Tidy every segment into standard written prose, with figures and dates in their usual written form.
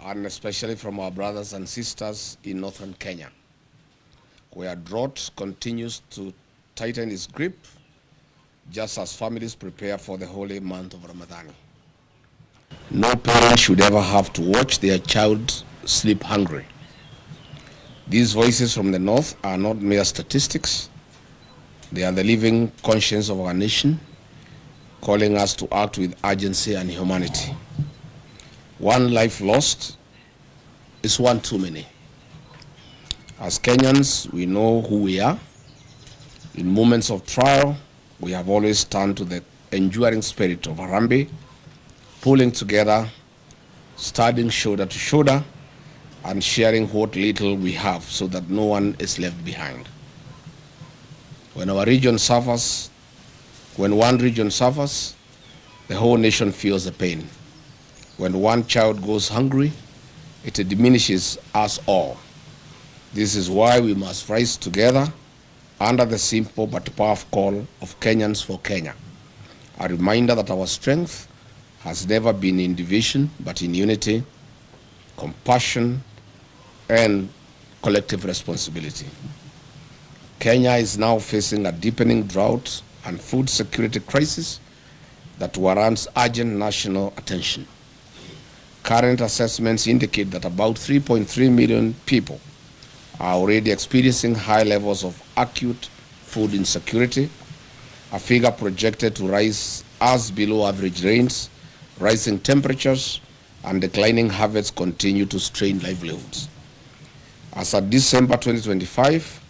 and especially from our brothers and sisters in northern Kenya, where drought continues to tighten its grip just as families prepare for the holy month of Ramadan. No parent should ever have to watch their child sleep hungry. These voices from the north are not mere statistics. They are the living conscience of our nation, calling us to act with urgency and humanity. One life lost is one too many. As Kenyans, we know who we are. In moments of trial, we have always turned to the enduring spirit of Harambee, pulling together, standing shoulder to shoulder, and sharing what little we have so that no one is left behind. When one region suffers, the whole nation feels the pain. When one child goes hungry, it diminishes us all. This is why we must rise together under the simple but powerful call of Kenyans for Kenya, a reminder that our strength has never been in division but in unity, compassion, and collective responsibility. Kenya is now facing a deepening drought and food security crisis that warrants urgent national attention. Current assessments indicate that about 3.3 million people are already experiencing high levels of acute food insecurity, a figure projected to rise as below average rains, rising temperatures, and declining harvests continue to strain livelihoods. As of December 2025,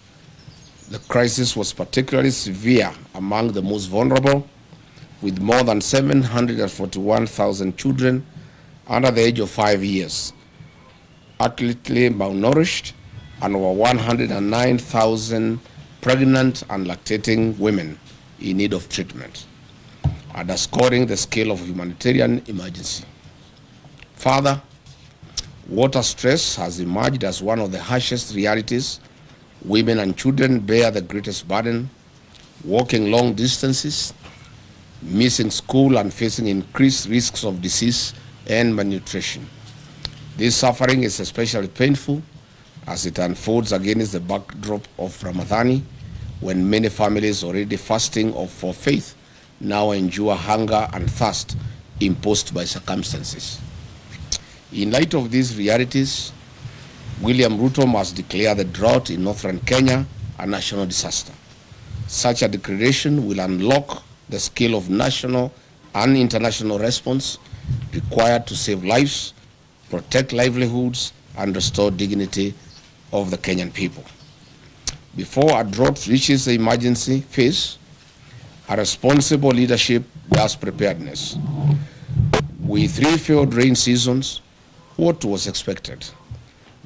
the crisis was particularly severe among the most vulnerable, with more than 741,000 children under the age of 5 years, acutely malnourished, and over 109,000 pregnant and lactating women in need of treatment, underscoring the scale of humanitarian emergency. Further, water stress has emerged as one of the harshest realities. Women and children bear the greatest burden, walking long distances, missing school, and facing increased risks of disease and malnutrition. This suffering is especially painful as it unfolds against the backdrop of Ramadan, when many families already fasting for faith now endure hunger and thirst imposed by circumstances. In light of these realities, William Ruto must declare the drought in northern Kenya a national disaster. Such a declaration will unlock the scale of national and international response required to save lives, protect livelihoods, and restore dignity of the Kenyan people. Before a drought reaches the emergency phase, a responsible leadership does preparedness. With 3 failed rain seasons, what was expected?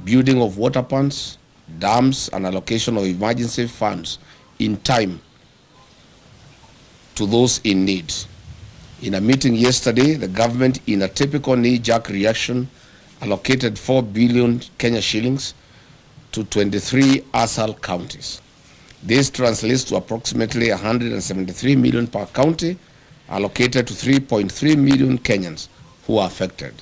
Building of water ponds, dams, and allocation of emergency funds in time to those in need. In a meeting yesterday, the government, in a typical knee-jerk reaction, allocated 4 billion Kenya shillings to 23 ASAL counties. This translates to approximately 173 million per county, allocated to 3.3 million Kenyans who are affected.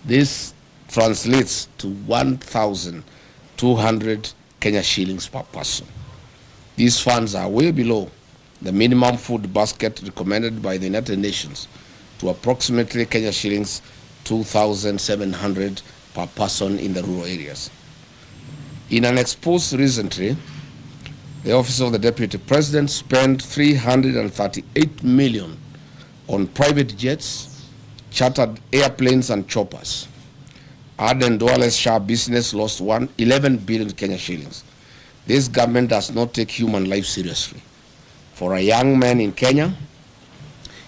This translates to 1,200 Kenya shillings per person. These funds are way below the minimum food basket recommended by the United Nations to approximately Kenya shillings 2,700 per person in the rural areas. In an expose recently, the Office of the Deputy President spent 338 million on private jets, chartered airplanes, and choppers. Aden Duale's sharp business lost 11 billion Kenya shillings. This government does not take human life seriously. For a young man in Kenya,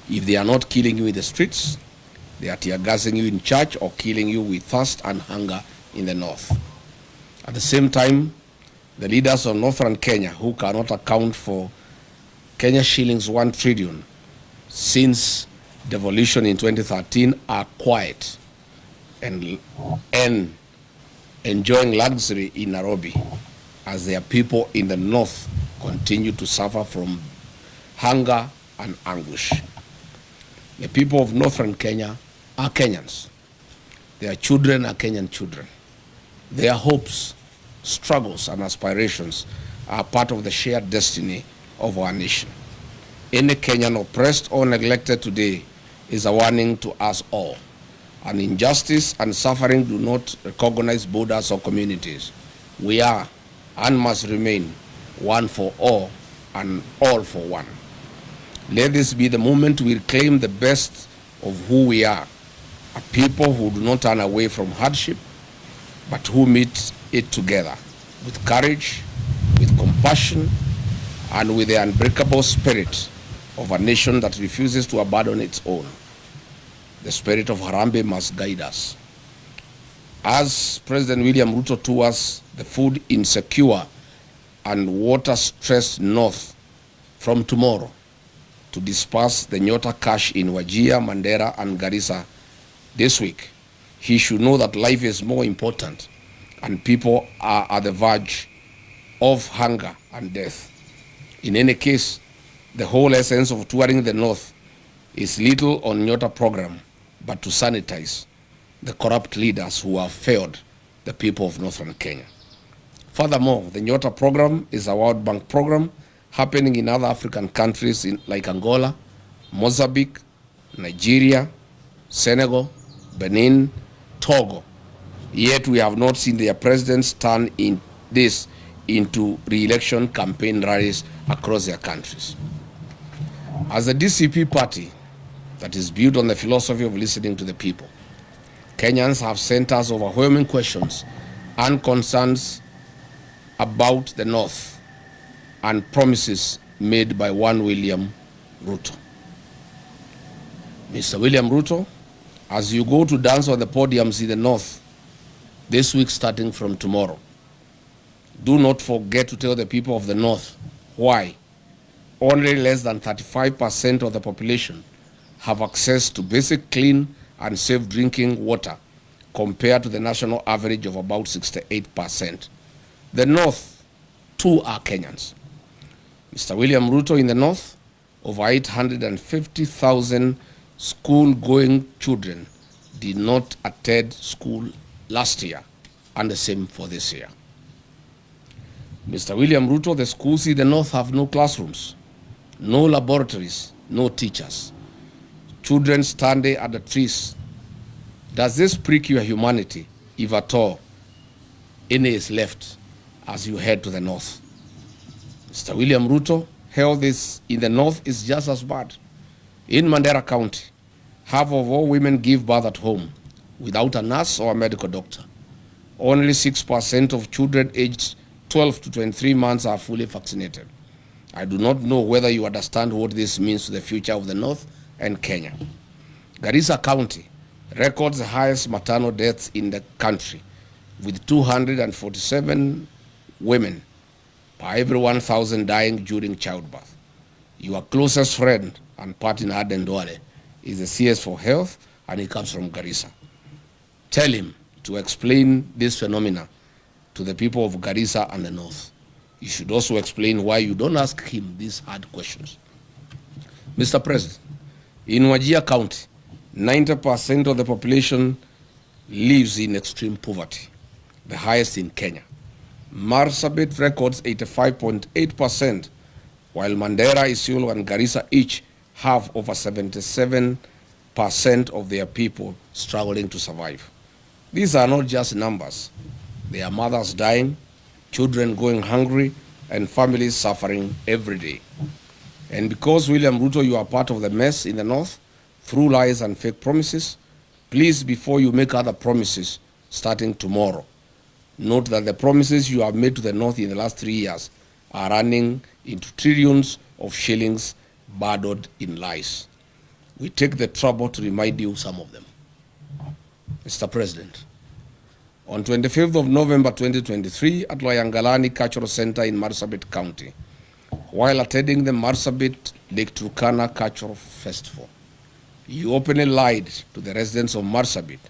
if they are not killing you in the streets, they are tear gassing you in church or killing you with thirst and hunger in the north. At the same time, the leaders of northern Kenya, who cannot account for Kenya shillings 1 trillion since devolution in 2013, are quiet and enjoying luxury in Nairobi as their people in the north continue to suffer from hunger and anguish. The people of northern Kenya are Kenyans. Their children are Kenyan children. Their hopes, struggles, and aspirations are part of the shared destiny of our nation. Any Kenyan oppressed or neglected today is a warning to us all. And injustice and suffering do not recognize borders or communities. We are and must remain one for all and all for one. Let this be the moment we reclaim the best of who we are, a people who do not turn away from hardship, but who meet it together with courage, with compassion, and with the unbreakable spirit of a nation that refuses to abandon its own. The spirit of Harambee must guide us. As President William Ruto tours the food insecure and water-stressed north from tomorrow to disperse the Nyota cash in Wajir, Mandera, and Garissa this week, he should know that life is more important and people are at the verge of hunger and death. In any case, the whole essence of touring the north is little on Nyota program, but to sanitize the corrupt leaders who have failed the people of northern Kenya. Furthermore, the Nyota program is a World Bank program happening in other African countries like Angola, Mozambique, Nigeria, Senegal, Benin, Togo. Yet we have not seen their presidents turn this into re-election campaign rallies across their countries. As a DCP party that is built on the philosophy of listening to the people, Kenyans have sent us overwhelming questions and concerns about the North and promises made by one William Ruto. Mr. William Ruto, as you go to dance on the podiums in the North this week starting from tomorrow, do not forget to tell the people of the North why only less than 35% of the population have access to basic clean and safe drinking water compared to the national average of about 68%. The North, too, are Kenyans. Mr. William Ruto, in the North, over 850,000 school-going children did not attend school last year, and the same for this year. Mr. William Ruto, the schools in the North have no classrooms, no laboratories, no teachers. Children standing at the trees. Does this prick your humanity, if at all any is left as you head to the North? Mr. William Ruto, health in the North is just as bad. In Mandera County, half of all women give birth at home without a nurse or a medical doctor. Only 6% of children aged 12 to 23 months are fully vaccinated. I do not know whether you understand what this means to the future of the North and Kenya. Garissa County records the highest maternal deaths in the country, with 247 women per every 1,000 dying during childbirth. Your closest friend and partner, Aden Duale, is the CS for Health, and he comes from Garissa. Tell him to explain this phenomena to the people of Garissa and the North. You should also explain why you don't ask him these hard questions. Mr. President, in Wajir County, 90% of the population lives in extreme poverty, the highest in Kenya. Marsabit records 85.8%, while Mandera, Isiolo, and Garissa each have over 77% of their people struggling to survive. These are not just numbers. They are mothers dying, children going hungry, and families suffering every day. And because, William Ruto, you are part of the mess in the North through lies and fake promises, please, before you make other promises starting tomorrow, note that the promises you have made to the North in the last 3 years are running into trillions of shillings burdened in lies. We take the trouble to remind you some of them. Mr. President, on 25th of November 2023 at Loyangalani Cultural Center in Marsabit County, while attending the Marsabit Lake Turkana Cultural Festival, you openly lied to the residents of Marsabit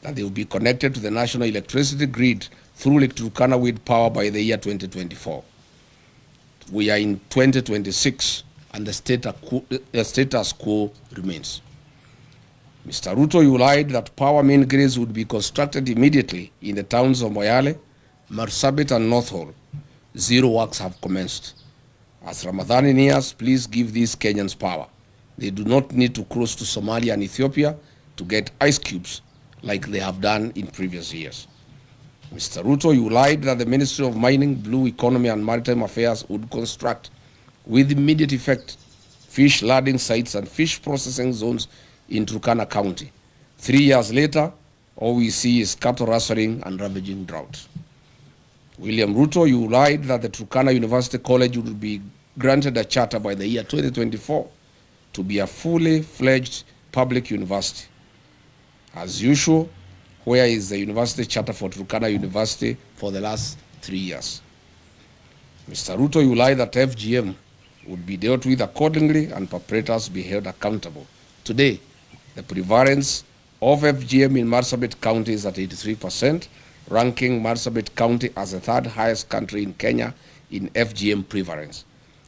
that they will be connected to the national electricity grid through Lake Turkana wind power by the year 2024. We are in 2026 and the status quo remains. Mr. Ruto, you lied that power main grids would be constructed immediately in the towns of Moyale, Marsabit, and North Hall. Zero works have commenced. As Ramadan nears, please give these Kenyans power. They do not need to cross to Somalia and Ethiopia to get ice cubes like they have done in previous years. Mr. Ruto, you lied that the Ministry of Mining, Blue Economy and Maritime Affairs would construct with immediate effect fish landing sites and fish processing zones in Turkana County. 3 years later, all we see is cattle rustling and ravaging drought. William Ruto, you lied that the Turkana University College would be granted a charter by the year 2024 to be a fully fledged public university. As usual, where is the university charter for Turkana University for the last 3 years? Mr. Ruto, you lied that FGM would be dealt with accordingly and perpetrators be held accountable. Today, the prevalence of FGM in Marsabit County is at 83%, ranking Marsabit County as the third highest county in Kenya in FGM prevalence.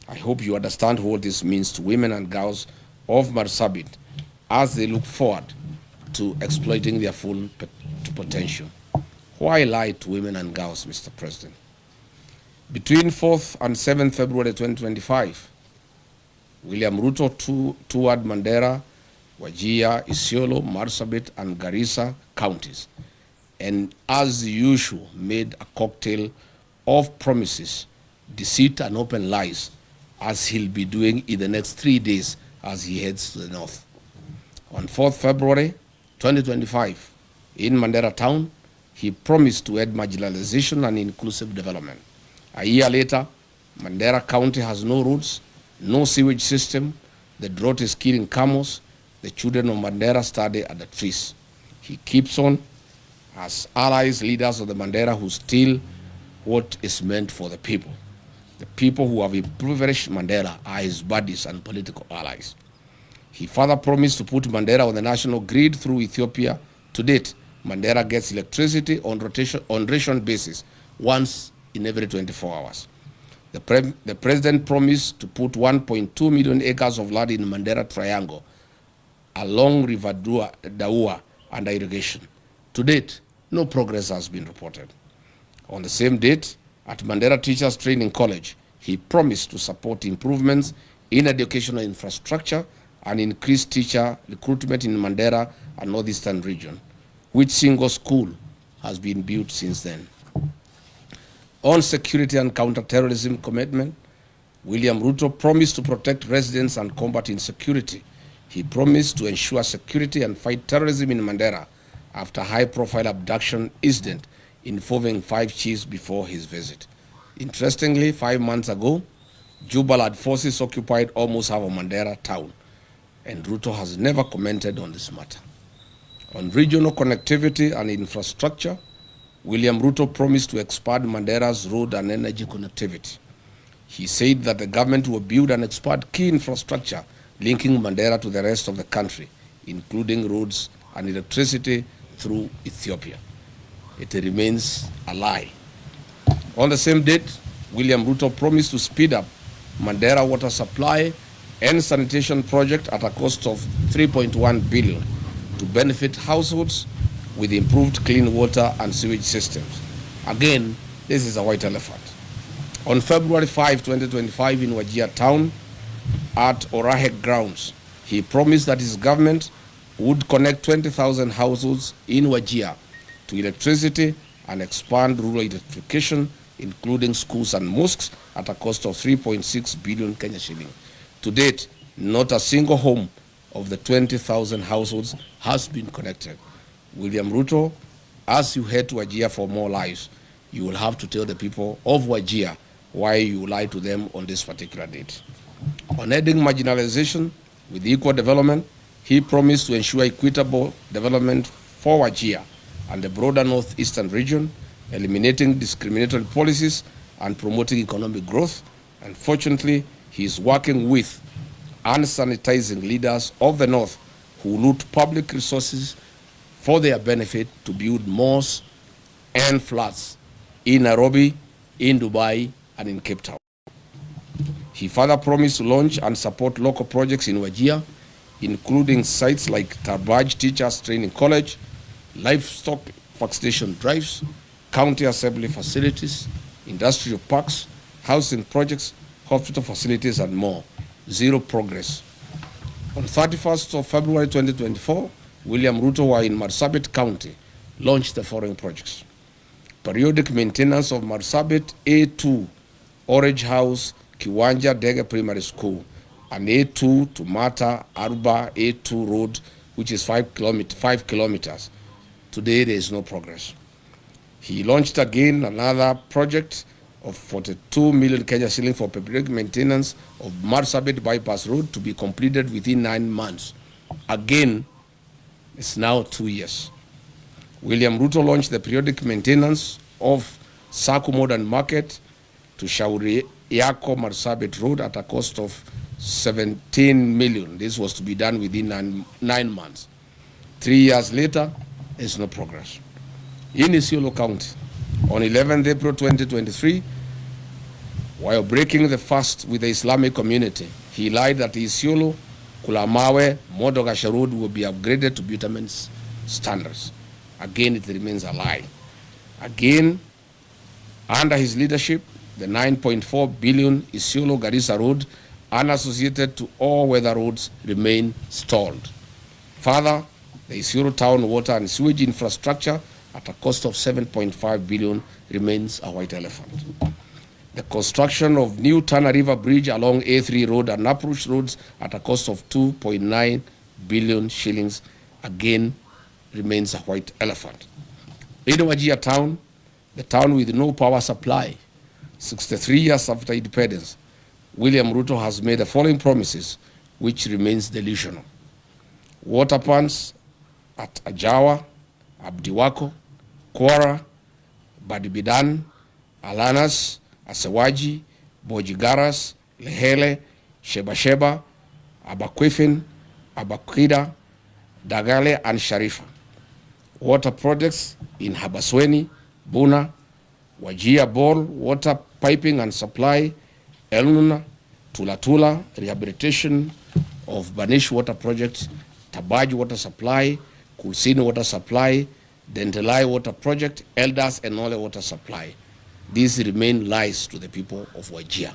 I hope you understand what this means to women and girls of Marsabit as they look forward to exploiting their full potential. Why lie to women and girls, Mr. President? Between 4th and 7th February 2025, William Ruto toured Mandera, Wajir, Isiolo, Marsabit, and Garissa counties, and as usual made a cocktail of promises, deceit, and open lies, as he'll be doing in the next 3 days as he heads to the north. On 4th February 2025, in Mandera town, he promised to end marginalization and inclusive development. A year later, Mandera County has no roads, no sewage system, the drought is killing camels, the children of Mandera study at the trees. He keeps on as allies, leaders of the Mandera who steal what is meant for the people. The people who have impoverished Mandera are his buddies and political allies. He further promised to put Mandera on the national grid through Ethiopia. To date, Mandera gets electricity on ration basis once in every 24 hours. The president promised to put 1.2 million acres of land in Mandera Triangle along River Daua under irrigation. To date, no progress has been reported. On the same date, at Mandera Teachers Training College, he promised to support improvements in educational infrastructure and increase teacher recruitment in Mandera and Northeastern region. Which single school has been built since then? On security and counter-terrorism commitment, William Ruto promised to protect residents and combat insecurity. He promised to ensure security and fight terrorism in Mandera after high-profile abduction incident involving 5 chiefs before his visit. Interestingly, 5 months ago, Jubaland forces occupied almost half of Mandera town, and Ruto has never commented on this matter. On regional connectivity and infrastructure, William Ruto promised to expand Mandera's road and energy connectivity. He said that the government will build and expand key infrastructure linking Mandera to the rest of the country, including roads and electricity through Ethiopia. It remains a lie. On the same date, William Ruto promised to speed up Mandera water supply and sanitation project at a cost of 3.1 billion to benefit households with improved clean water and sewage systems. Again, this is a white elephant. On February 5, 2025 in Wajir town at Orahek grounds, he promised that his government would connect 20,000 households in Wajir to electricity and expand rural electrification, including schools and mosques, at a cost of 3.6 billion Kenya shilling. To date, not a single home of the 20,000 households has been connected. William Ruto, as you head to Wajir for more lives, you will have to tell the people of Wajir why you lied to them on this particular date. On ending marginalization with equal development, he promised to ensure equitable development for Wajir and the broader northeastern region, eliminating discriminatory policies and promoting economic growth. Unfortunately, he is working with and sanitizing leaders of the north who loot public resources for their benefit to build malls and flats in Nairobi, in Dubai, and in Cape Town. He further promised to launch and support local projects in Wajir, including sites like Tarbaj Teachers Training College, livestock vaccination drives, county assembly facilities, industrial parks, housing projects, hospital facilities, and more. Zero progress. On 31st of February 2024, William Ruto, who are in Marsabit County, launched the following projects. Periodic maintenance of Marsabit A2, Orange House, Kiwanja Dege Primary School, and A2 to Mata Aruba A2 road, which is 5 kilometers. Today, there is no progress. He launched again another project of 42 million Kenya shilling for periodic maintenance of Marsabit Bypass Road to be completed within 9 months. Again, it's now 2 years. William Ruto launched the periodic maintenance of Saku Modern Market to Shauri Yako Marsabit Road at a cost of 17 million. This was to be done within 9 months. 3 years later, there's no progress. In Isiolo County, on 11th April 2023, while breaking the fast with the Islamic community, he lied that Isiolo, Kulamawe, Modogasha Road will be upgraded to bitumen standards. Again, it remains a lie. Again, under his leadership, the 9.4 billion Isiolo Garissa Road, unassociated to all weather roads, remain stalled. Further, the Isiolo town water and sewage infrastructure at a cost of 7.5 billion remains a white elephant. The construction of new Tana River Bridge along A3 Road and Approach roads at a cost of 2.9 billion shillings again remains a white elephant. In Wajir town, the town with no power supply, 63 years after independence, William Ruto has made the following promises, which remains delusional. Water plants at Ajawa, Abdiwako, Kwara, Badibidan, Alanas, Asewaji, Bojigaras, Lehele, Sheba, Abakwifin, Abakwida, Dagale, and Sharifa. Water projects in Habasweni, Buna, Wajia Ball, water piping and supply, Elnuna, Tulatula, rehabilitation of Banish water project, Tabaj water supply, Kulsini water supply, Dentelai water project, Elders and Ole water supply. These remain lies to the people of Wajir.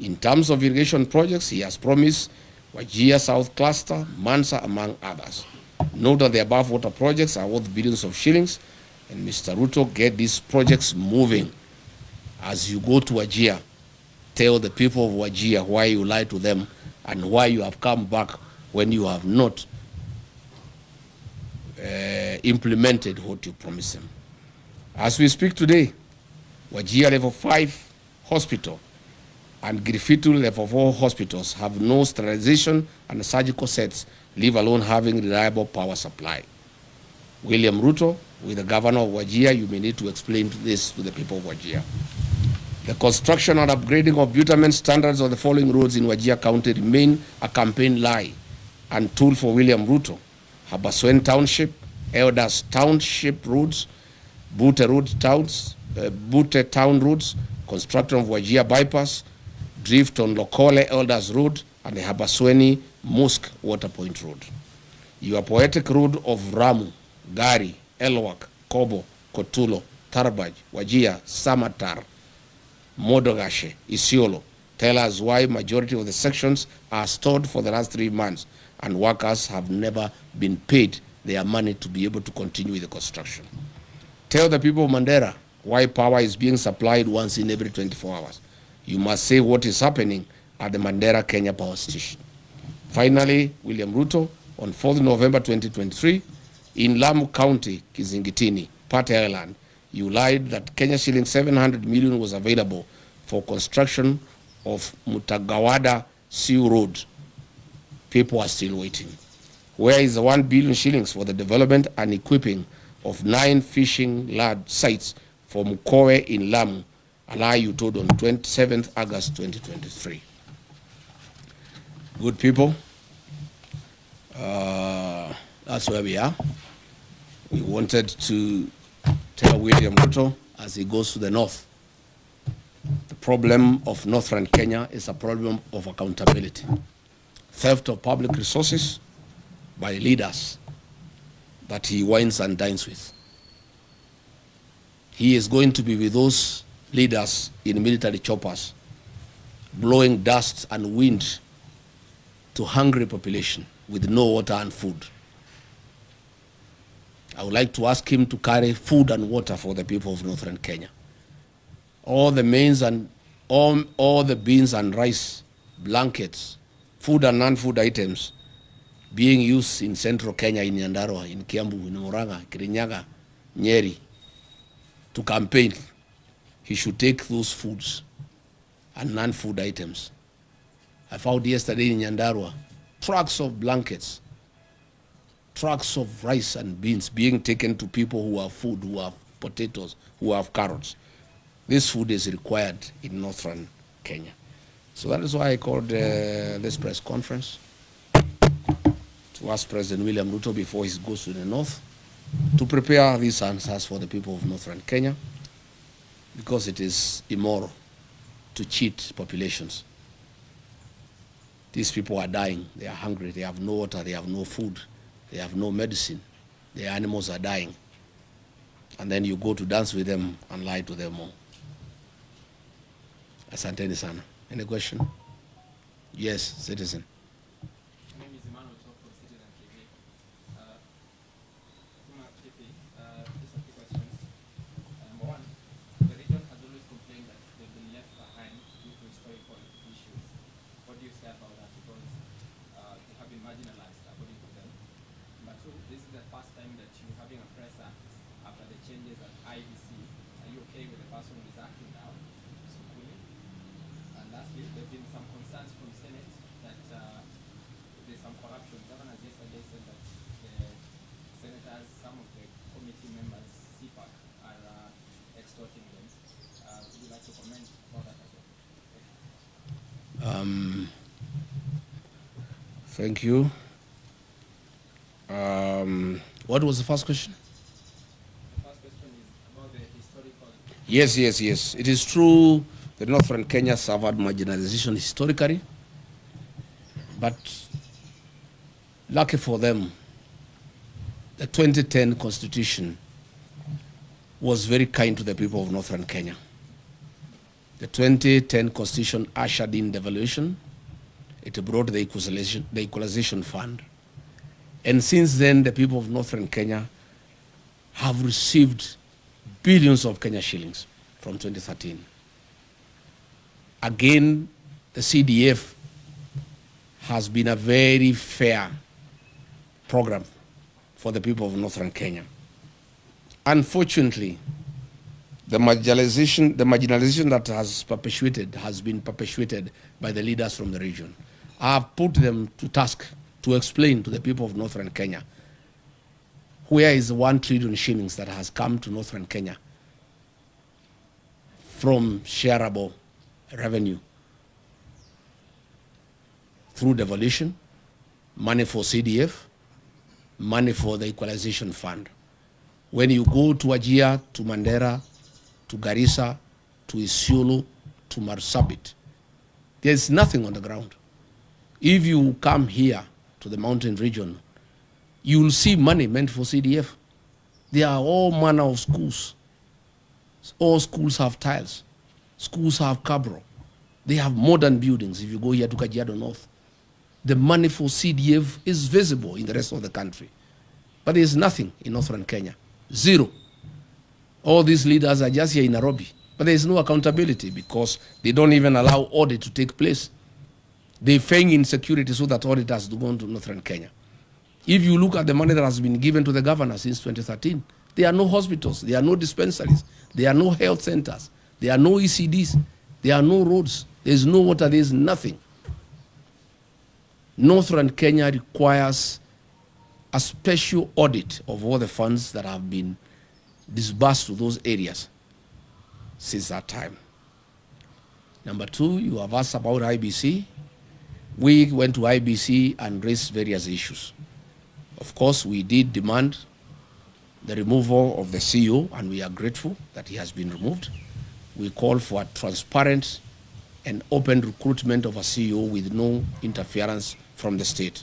In terms of irrigation projects, he has promised Wajir South Cluster, Mansa, among others. Note that the above water projects are worth billions of shillings, and Mr. Ruto, get these projects moving. As you go to Wajir, tell the people of Wajir why you lied to them and why you have come back when you have not implemented what you promised them. As we speak today, Wajir Level 5 Hospital and Griffith Level 4 hospitals have no sterilization and surgical sets, leave alone having reliable power supply. William Ruto, with the governor of Wajir, you may need to explain this to the people of Wajir. The construction and upgrading of bitumen standards of the following roads in Wajir County remain a campaign lie and tool for William Ruto. Habaswen Township, Elders Township roads, Bute Town roads, construction of Wajir Bypass, drift on Lokole Elders Road, and the Habasweni Mosque Water Point Road. Your poetic road of Ramu, Gari, Elwak, Kobo, Kotulo, Tarbaj, Wajir, Samatar, Modogashe, Isiolo, tell us why majority of the sections are stored for the last 3 months and workers have never been paid their money to be able to continue with the construction. Tell the people of Mandera why power is being supplied once in every 24 hours. You must say what is happening at the Mandera Kenya Power Station. Finally, William Ruto, on 4th November 2023, in Lamu County, Kizingitini, Pate Island, you lied that Kenya shilling 700 million was available for construction of Mutagawada Sea Road. People are still waiting. Where is the 1 billion shillings for the development and equipping of 9 fishing lad sites for Mukowe in Lamu, a lie you told on 27th August 2023? Good people, that's where we are. We wanted to tell William Ruto as he goes to the north, the problem of northern Kenya is a problem of accountability. theft of public resources by leaders that he wines and dines with. He is going to be with those leaders in military choppers, blowing dust and wind to hungry population with no water and food. I would like to ask him to carry food and water for the people of northern Kenya. All the mains and all the beans and rice, blankets, food and non-food items being used in central Kenya, in Nyandarua, in Kiambu, in Murang'a, Kirinyaga, Nyeri, to campaign, he should take those foods and non-food items. I found yesterday in Nyandarua trucks of blankets, trucks of rice and beans being taken to people who have food, who have potatoes, who have carrots. This food is required in northern Kenya. So that is why I called this press conference to ask President William Ruto before he goes to the north to prepare these answers for the people of northern Kenya, because it is immoral to cheat populations. These people are dying, they are hungry, they have no water, they have no food, they have no medicine, their animals are dying. And then you go to dance with them and lie to them all. Asanteni sana. Any question? Yes, citizen. Thank you. What was the first question? The first question is about the historical. Yes. It is true that northern Kenya suffered marginalization historically, but lucky for them, the 2010 Constitution was very kind to the people of northern Kenya. The 2010 Constitution ushered in devolution. It brought the equalization fund. And since then, the people of northern Kenya have received billions of Kenya shillings from 2013. Again, the CDF has been a very fair program for the people of northern Kenya. Unfortunately, the marginalization that has been perpetuated by the leaders from the region. I have put them to task to explain to the people of northern Kenya where is 1 trillion shillings that has come to northern Kenya from shareable revenue through devolution, money for CDF, money for the equalization fund. When you go to Wajir, to Mandera, to Garissa, to Isiolo, to Marsabit, there's nothing on the ground. If you come here to the mountain region, you will see money meant for CDF. There are all manner of schools. All schools have tiles. Schools have cabro. They have modern buildings. If you go here to Kajiado North, the money for CDF is visible in the rest of the country. But there's nothing in northern Kenya. Zero. All these leaders are just here in Nairobi. But there is no accountability because they don't even allow audit to take place. They feign insecurity so that audit has to go into northern Kenya. If you look at the money that has been given to the governor since 2013, there are no hospitals, there are no dispensaries, there are no health centers, there are no ECDs, there are no roads, there is no water, there is nothing. Northern Kenya requires a special audit of all the funds that have been disbursed to those areas since that time. Number two, you have asked about IBC. We went to IBC and raised various issues. Of course, we did demand the removal of the CEO, and we are grateful that he has been removed. We call for a transparent and open recruitment of a CEO with no interference from the state.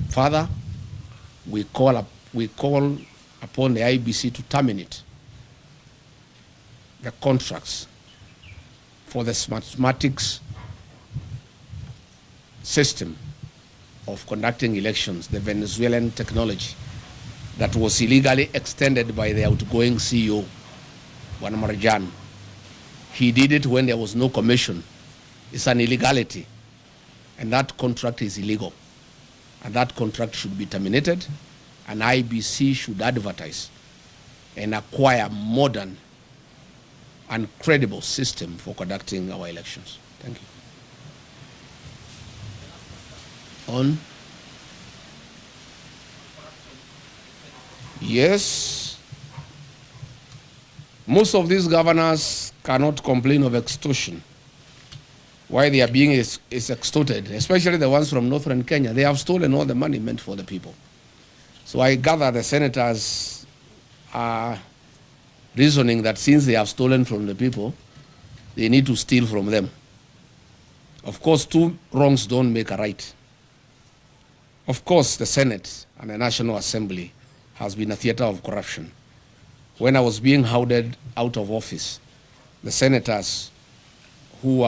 Further, we call upon the IBC to terminate the contracts for the mathematics system of conducting elections, the Venezuelan technology that was illegally extended by the outgoing CEO, Juan Marjan. He did it when there was no commission. It's an illegality, and that contract is illegal. And that contract should be terminated, and IBC should advertise and acquire modern and credible system for conducting our elections. Thank you. On? Yes. Most of these governors cannot complain of extortion. Why they are being is extorted, especially the ones from northern Kenya. They have stolen all the money meant for the people. So I gather the senators are reasoning that since they have stolen from the people, they need to steal from them. Of course, two wrongs don't make a right. Of course, the Senate and the National Assembly has been a theater of corruption. When I was being hounded out of office, the senators who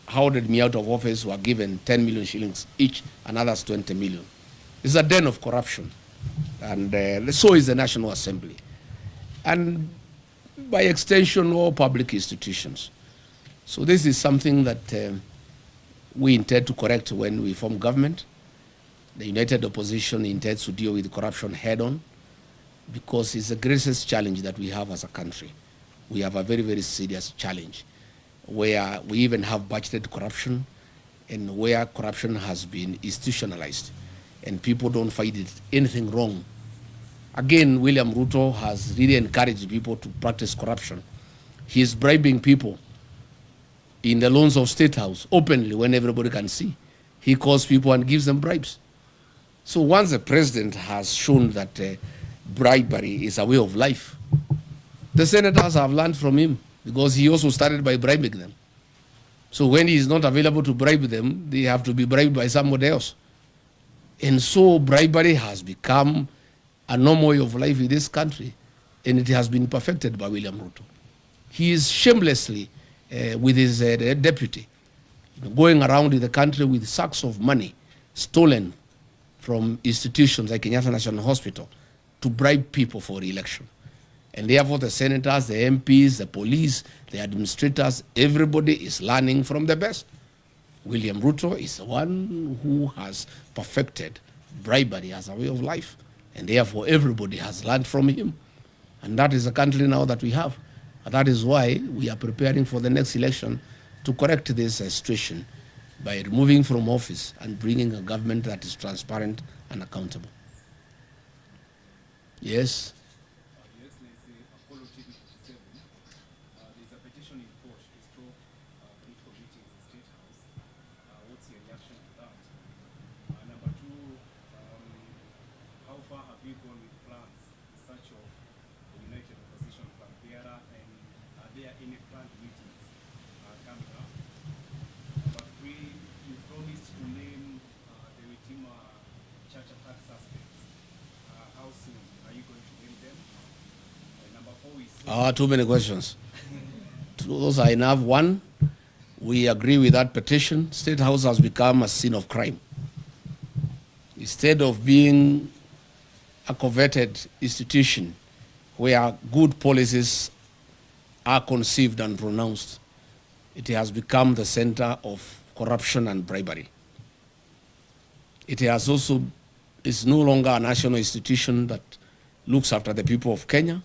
hounded me out of office were given 10 million shillings each, and others 20 million. It's a den of corruption. And so is the National Assembly. And by extension, all public institutions. So this is something that we intend to correct when we form government. The United Opposition intends to deal with corruption head-on, because it's the greatest challenge that we have as a country. We have a very, very serious challenge where we even have budgeted corruption, and where corruption has been institutionalized and people don't find it anything wrong. Again, William Ruto has really encouraged people to practice corruption. He is bribing people in the loans of State House openly when everybody can see. He calls people and gives them bribes. So once the president has shown that bribery is a way of life, the senators have learned from him, because he also started by bribing them. So when he is not available to bribe them, they have to be bribed by somebody else. And so bribery has become a normal way of life in this country, and it has been perfected by William Ruto. He is shamelessly, with his deputy, going around in the country with sacks of money stolen from institutions like Kenyatta National Hospital to bribe people for re-election. And therefore the senators, the MPs, the police, the administrators, everybody is learning from the best. William Ruto is the one who has perfected bribery as a way of life. And therefore everybody has learned from him. And that is the country now that we have. And that is why we are preparing for the next election to correct this situation by removing from office and bringing a government that is transparent and accountable. Yes? Too many questions. Those are enough. One, we agree with that petition. State House has become a scene of crime. Instead of being a coveted institution where good policies are conceived and pronounced, it has become the center of corruption and bribery. It has also is no longer a national institution that looks after the people of Kenya.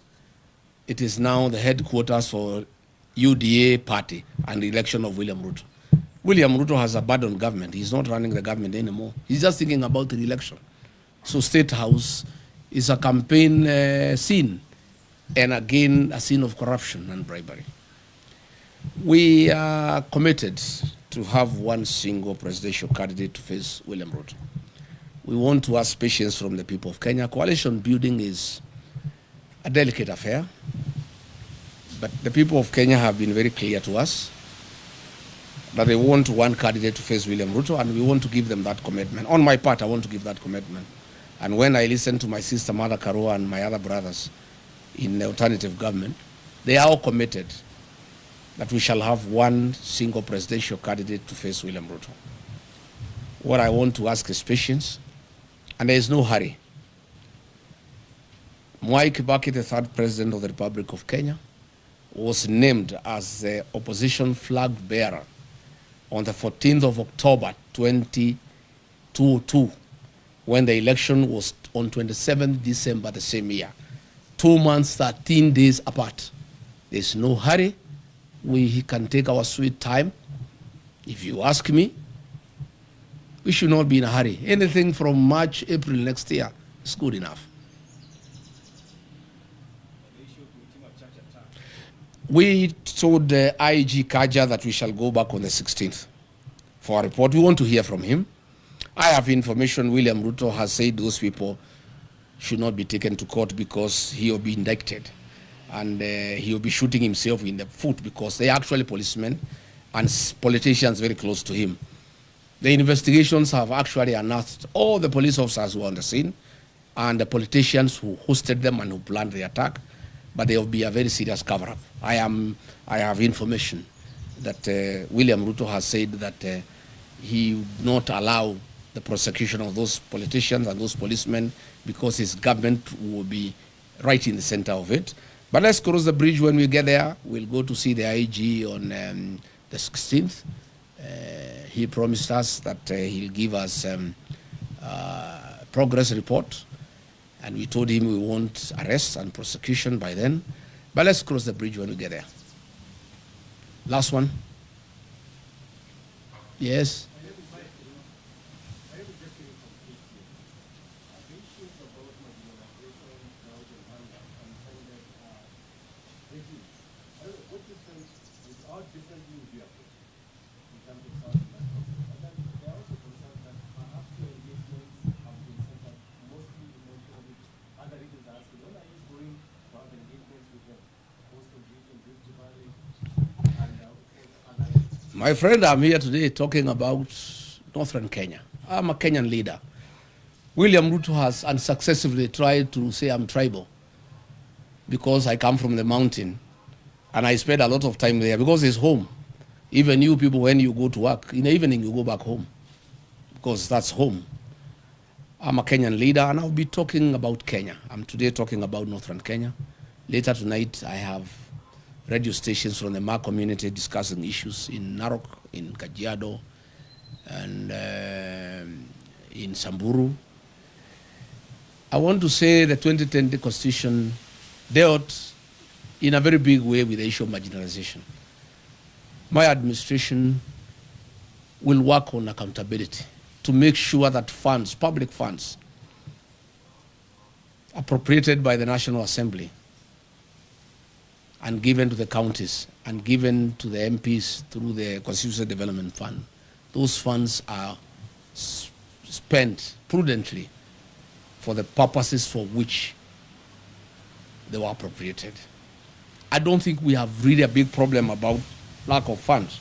It is now the headquarters for UDA party and the election of William Ruto. William Ruto has abandoned government. He's not running the government anymore. He's just thinking about the election. So State House is a campaign scene, and again, a scene of corruption and bribery. We are committed to have one single presidential candidate to face William Ruto. We want to ask patience from the people of Kenya. Coalition building is a delicate affair, but the people of Kenya have been very clear to us that they want one candidate to face William Ruto, and we want to give them that commitment. On my part, I want to give that commitment. And when I listen to my sister Mother Karua and my other brothers in the alternative government, they are all committed that we shall have one single presidential candidate to face William Ruto. What I want to ask is patience, and there is no hurry. Mwai Kibaki, the third president of the Republic of Kenya, was named as the opposition flag bearer on the 14th of October 2022, when the election was on 27th December the same year. 2 months, 13 days apart. There's no hurry. We can take our sweet time. If you ask me, we should not be in a hurry. Anything from March, April next year is good enough. We told IG Kaja that we shall go back on the 16th for a report. We want to hear from him. I have information William Ruto has said those people should not be taken to court because he will be indicted. And he will be shooting himself in the foot because they are actually policemen and politicians very close to him. The investigations have actually unearthed all the police officers who were on the scene and the politicians who hosted them and who planned the attack. But there will be a very serious cover-up. I have information that William Ruto has said that he would not allow the prosecution of those politicians and those policemen because his government will be right in the center of it. But let's cross the bridge when we get there. We'll go to see the IG on the 16th. He promised us that he'll give us progress report. And we told him we want arrest and prosecution by then. But let's cross the bridge when we get there. Last one. Yes. My friend, I'm here today talking about Northern Kenya. I'm a Kenyan leader. William Ruto has unsuccessfully tried to say I'm tribal because I come from the mountain and I spend a lot of time there because it's home. Even you people, when you go to work, in the evening you go back home because that's home. I'm a Kenyan leader and I'll be talking about Kenya. I'm today talking about Northern Kenya. Later tonight I have radio stations from the Ma community discussing issues in Narok, in Kajiado, and in Samburu. I want to say the 2010 Constitution dealt in a very big way with the issue of marginalization. My administration will work on accountability to make sure that funds, public funds, appropriated by the National Assembly and given to the counties and given to the MPs through the Constituency Development Fund, those funds are spent prudently for the purposes for which they were appropriated. I don't think we have really a big problem about lack of funds.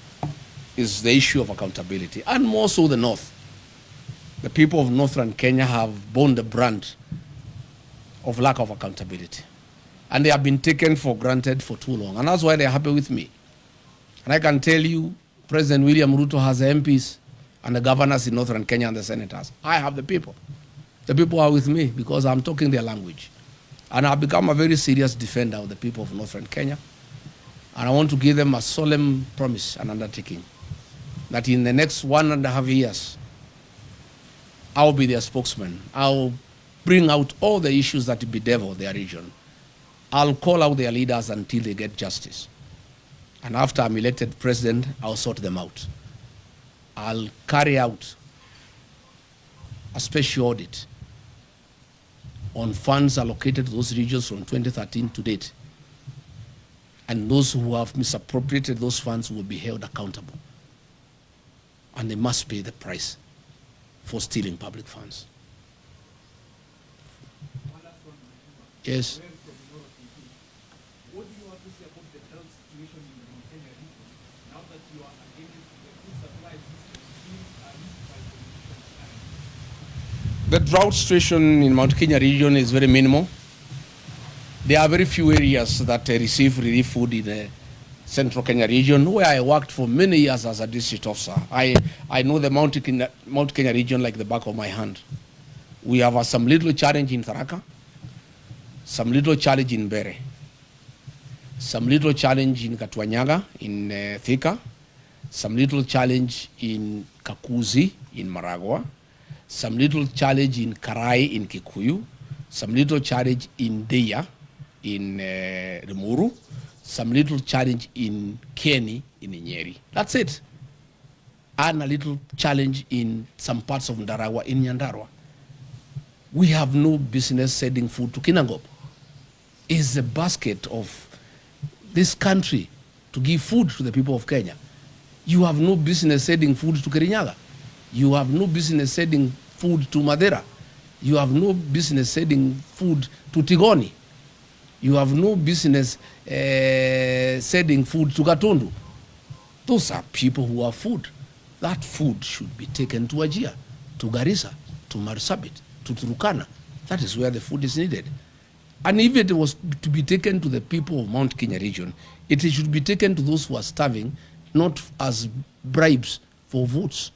It's the issue of accountability, and more so the North. The people of Northern Kenya have borne the brunt of lack of accountability. And they have been taken for granted for too long. And that's why they're happy with me. And I can tell you, President William Ruto has the MPs and the governors in Northern Kenya and the senators. I have the people. The people are with me because I'm talking their language. And I've become a very serious defender of the people of Northern Kenya. And I want to give them a solemn promise and undertaking that in the next 1.5 years, I'll be their spokesman. I'll bring out all the issues that bedevil their region. I'll call out their leaders until they get justice. And after I'm elected president, I'll sort them out. I'll carry out a special audit on funds allocated to those regions from 2013 to date. And those who have misappropriated those funds will be held accountable. And they must pay the price for stealing public funds. Yes. What do you have to say about the health situation in the Kenya region now that you are against the food supply system being used by politicians? The drought situation in Mount Kenya region is very minimal. There are very few areas that receive relief food in the Central Kenya region, where I worked for many years as a district officer. I know the Mount Kenya region like the back of my hand. We have some little challenge in Tharaka, some little challenge in Bere, some little challenge in Katwanyaga, in Thika, some little challenge in Kakuzi, in Maragua, some little challenge in Karai, in Kikuyu, some little challenge in Deya, in Rimuru, some little challenge in Kieni, in Nyeri. That's it. And a little challenge in some parts of Ndaragwa, in Nyandarua. We have no business sending food to Kinangop. It's the basket of this country to give food to the people of Kenya. You have no business sending food to Kirinyaga. You have no business sending food to Madera. You have no business sending food to Tigoni. You have no business sending food to Gatundu. Those are people who have food. That food should be taken to Wajir, to Garissa, to Marsabit, to Turkana. That is where the food is needed. And if it was to be taken to the people of Mount Kenya region, it should be taken to those who are starving, not as bribes for votes.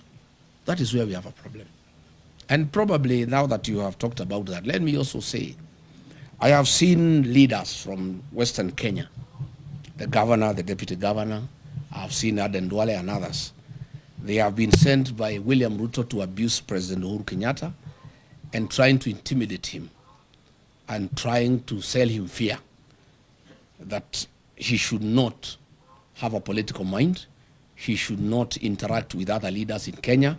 That is where we have a problem. And probably now that you have talked about that, let me also say, I have seen leaders from Western Kenya, the governor, the deputy governor, I have seen Aden Duale and others. They have been sent by William Ruto to abuse President Uhuru Kenyatta and trying to intimidate him and trying to sell him fear that he should not have a political mind, he should not interact with other leaders in Kenya,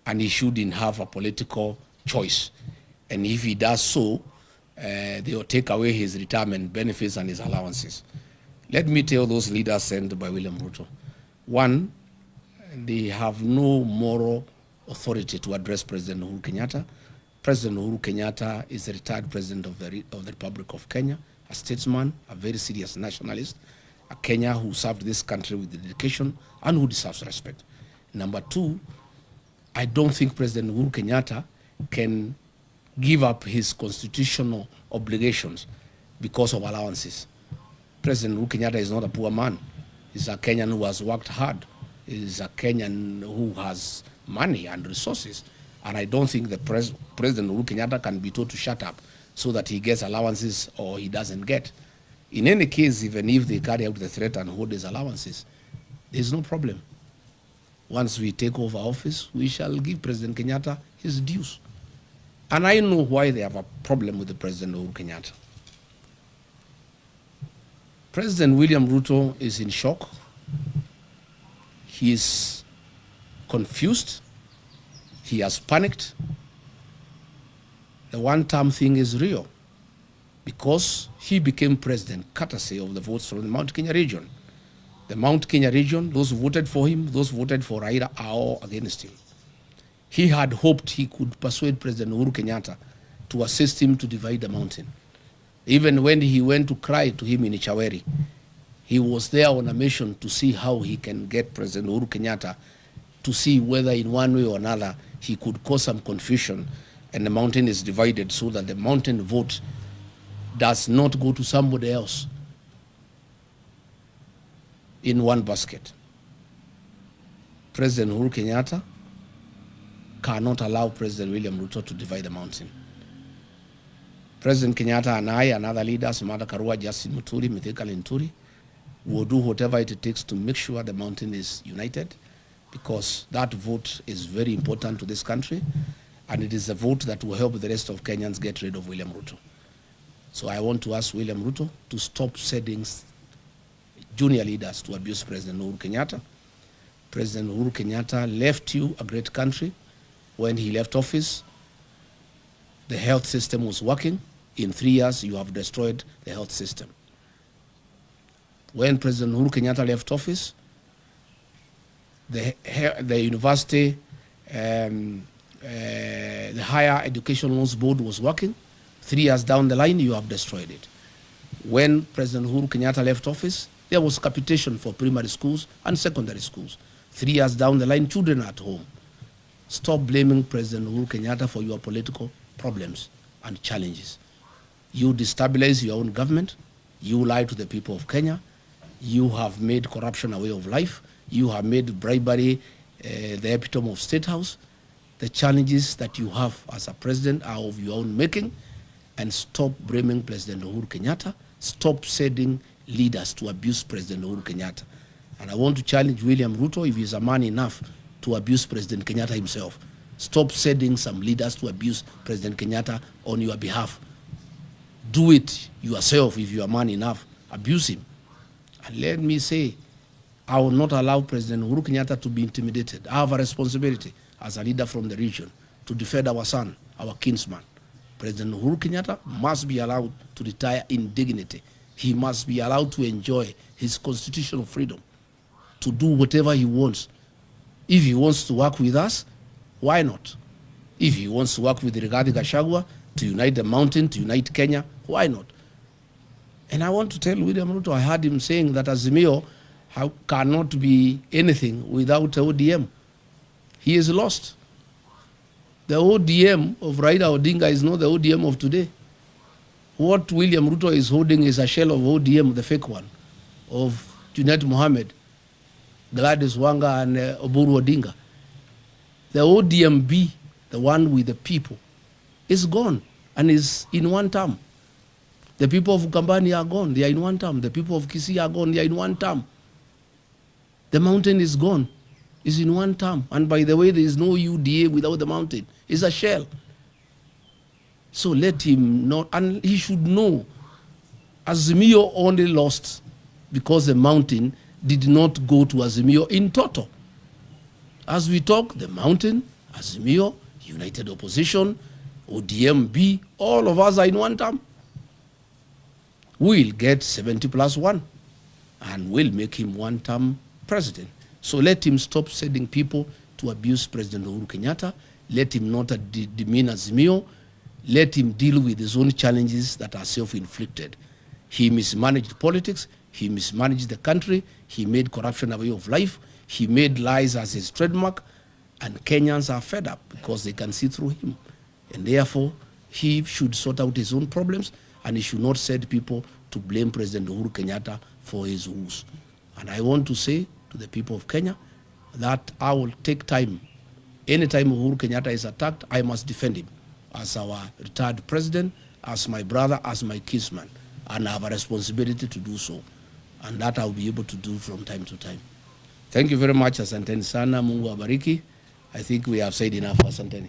and he shouldn't have a political choice. And if he does so, they will take away his retirement benefits and his allowances. Let me tell those leaders sent by William Ruto. One, they have no moral authority to address President Uhuru Kenyatta. President Uhuru Kenyatta is a retired president of the Republic of Kenya, a statesman, a very serious nationalist, a Kenya who served this country with dedication and who deserves respect. Number two, I don't think President Uhuru Kenyatta can give up his constitutional obligations because of allowances. President Uhuru Kenyatta is not a poor man. He's a Kenyan who has worked hard. He's a Kenyan who has money and resources. And I don't think the President Uhuru Kenyatta can be told to shut up so that he gets allowances or he doesn't get. In any case, even if they carry out the threat and hold his allowances, there's no problem. Once we take over office, we shall give President Kenyatta his dues. And I know why they have a problem with the President Uhuru Kenyatta. President William Ruto is in shock. He is confused. He has panicked. The one-term thing is real because he became president courtesy of the votes from the Mount Kenya region. The Mount Kenya region, those who voted for him, those who voted for Raila are all against him. He had hoped he could persuade President Uhuru Kenyatta to assist him to divide the mountain. Even when he went to cry to him in Ichaweri, he was there on a mission to see how he can get President Uhuru Kenyatta to see whether in one way or another he could cause some confusion and the mountain is divided so that the mountain vote does not go to somebody else in one basket. President Uhuru Kenyatta cannot allow President William Ruto to divide the mountain. President Kenyatta and I and other leaders, Martha Karua, Justin Muturi, Mithika Linturi, will do whatever it takes to make sure the mountain is united, because that vote is very important to this country, and it is a vote that will help the rest of Kenyans get rid of William Ruto. So I want to ask William Ruto to stop sending junior leaders to abuse President Uhuru Kenyatta. President Uhuru Kenyatta left you a great country. When he left office, the health system was working. In 3 years, you have destroyed the health system. When President Uhuru Kenyatta left office, the university, the Higher Education Loans Board was working. 3 years down the line, you have destroyed it. When President Uhuru Kenyatta left office, there was capitation for primary schools and secondary schools. 3 years down the line, children are at home. Stop blaming President Uhuru Kenyatta for your political problems and challenges. You destabilize your own government. You lie to the people of Kenya. You have made corruption a way of life. You have made bribery the epitome of State House. The challenges that you have as a president are of your own making. And stop blaming President Uhuru Kenyatta. Stop sending leaders to abuse President Uhuru Kenyatta. And I want to challenge William Ruto, if he's a man enough to abuse President Kenyatta himself. Stop sending some leaders to abuse President Kenyatta on your behalf. Do it yourself if you are man enough. Abuse him. And let me say, I will not allow President Uhuru Kenyatta to be intimidated. I have a responsibility as a leader from the region to defend our son, our kinsman. President Uhuru Kenyatta must be allowed to retire in dignity. He must be allowed to enjoy his constitutional freedom to do whatever he wants. If he wants to work with us, why not? If he wants to work with Gachagua to unite the mountain, to unite Kenya, why not? And I want to tell William Ruto, I heard him saying that Azimio cannot be anything without ODM. He is lost. The ODM of Raila Odinga is not the ODM of today. What William Ruto is holding is a shell of ODM, the fake one, of Junet Mohammed, Gladys Wanga, and Oburu Odinga. The ODMB, the one with the people, is gone and is in one term. The people of Ukambani are gone, they are in one term. The people of Kisii are gone, they are in one term. The mountain is gone, is in one term. And by the way, there is no UDA without the mountain. It's a shell. So let him not, and he should know, Azimio only lost because the mountain did not go to Azimio in total. As we talk, the mountain, Azimio, United Opposition, ODMB, all of us are in one term. We'll get 70+1 and we'll make him one-term president. So let him stop sending people to abuse President Uhuru Kenyatta. Let him not demean Azimio. Let him deal with his own challenges that are self-inflicted. He mismanaged politics. He mismanaged the country. He made corruption a way of life. He made lies as his trademark. And Kenyans are fed up because they can see through him. And therefore, he should sort out his own problems, and he should not send people to blame President Uhuru Kenyatta for his woes. And I want to say to the people of Kenya that I will take time. Anytime Uhuru Kenyatta is attacked, I must defend him as our retired president, as my brother, as my kinsman. And I have a responsibility to do so. And that I'll be able to do from time to time. Thank you very much, asanteni sana. Mungu abariki. I think we have said enough, asanteni.